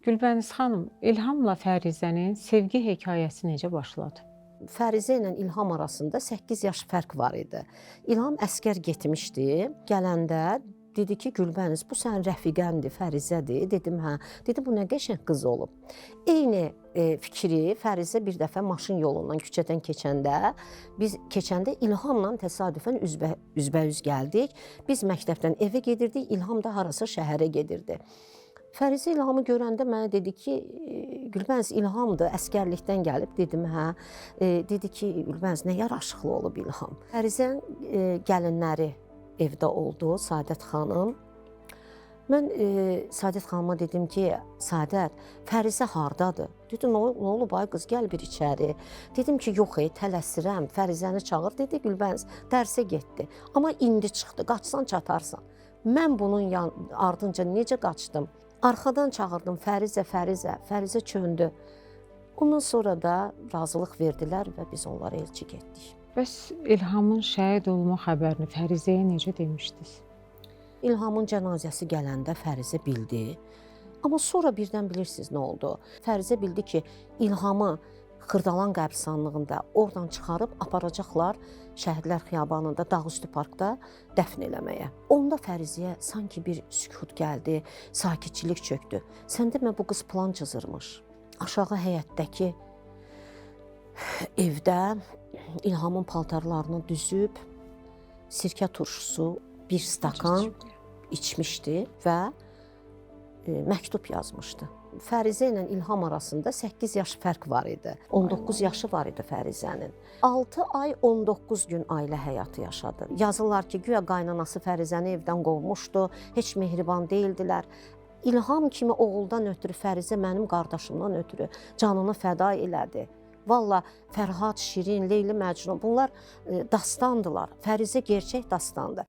Gülbəniz xanım, İlhamla Fərizənin sevgi hekayəsi necə başladı? Fərizə ilə İlham arasında 8 yaş fərq var idi. İlham əsgər getmişdi. Gələndə dedi ki, Gülbəniz, bu sənin rəfiqəndir, Fərizədir. Dedim, hə. Dedi, bu nə qəşəng qız olub. Eyni fikri Fərizə bir dəfə maşın yolundan küçədən biz keçəndə İlhamla təsadüfən üzbəüz gəldik. Biz məktəbdən evə gedirdik, İlham da harasa şəhərə gedirdi. Fərizə İlhamı görəndə mənə dedi ki, Gülbəniz İlhamdır, əsgərlikdən gəlib. Dedim, hə. Dedi ki, Gülbəniz nə yaraşıqlı olub İlham. Fərizənin gəlinləri evdə oldu, Saadət xanım. Mən Saadət xanıma dedim ki, Saadət, Fərizə hardadır? Dedi, nə olub ay qız, gəl bir içəri. Dedim ki, yox, tələsirəm, Fərizəni çağır. Dedi, Gülbəniz, dərsə getdi. Amma indi çıxdı, qaçsan çatarsan. Mən bunun ardınca necə qaçdım? Arxadan çağırdım, Fərizə çöndü. Ondan sonra da razılıq verdilər və biz onlara elçi getdik. Bəs İlhamın şəhid olma xəbərini Fərizəyə necə demişdiniz? İlhamın cənazəsi gələndə Fərizə bildi. Amma sonra birdən bilirsiniz nə oldu? Fərizə bildi ki, İlhamı Xırdalan qəbirstanlığında oradan çıxarıb aparacaqlar Şəhidlər Xiyabanında, Dağüstü parkda dəfn eləməyə. Onda Fərizəyə sanki bir sükut gəldi, sakitçilik çökdü. Sən demə, bu qız plan cızırmış. Aşağı həyətdəki evdə İlhamın paltarlarını düzüb, sirkə turşusu, bir stakan içmişdi və məktub yazmışdı. Fərizə ilə İlham arasında 8 yaş fərq var idi. 19 yaşı var idi Fərizənin. 6 ay 19 gün ailə həyatı yaşadı. Yazırlar ki, güya qaynanası Fərizəni evdən qovmuşdu, heç mehriban deyildilər. İlham kimi oğuldan ötürü Fərizə mənim qardaşımdan ötürü canını fəda elədi. Valla Fərhad, Şirin, Leyli, Məcnun bunlar dastandılar. Fərizə gerçək dastandır.